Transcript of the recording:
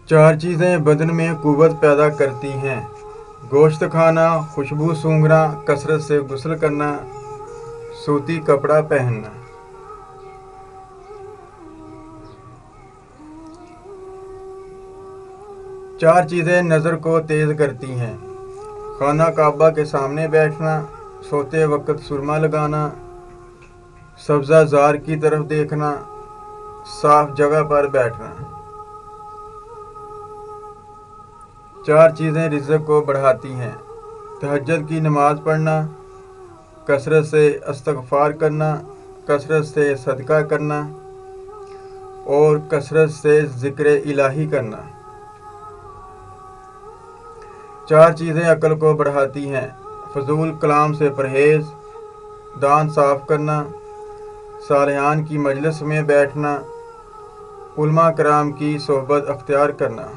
4 چیزیں بدن میں قوت پیدا کرتی ہیں: گوشت کھانا، خوشبو سونگھنا، کثرت سے غسل کرنا، سوتی کپڑا پہننا۔ 4 چیزیں نظر کو تیز کرتی ہیں: خانہ کعبہ کے سامنے بیٹھنا، سوتے وقت سرما لگانا، سبزہ زار کی طرف دیکھنا، صاف جگہ پر بیٹھنا۔ 4 چیزیں رزق کو بڑھاتی ہیں: تہجد کی نماز پڑھنا، کثرت سے استغفار کرنا، کثرت سے صدقہ کرنا اور کثرت سے ذکر الہی کرنا۔ 4 چیزیں عقل کو بڑھاتی ہیں: فضول کلام سے پرہیز، دانت صاف کرنا، صالحان کی مجلس میں بیٹھنا، علماء کرام کی صحبت اختیار کرنا۔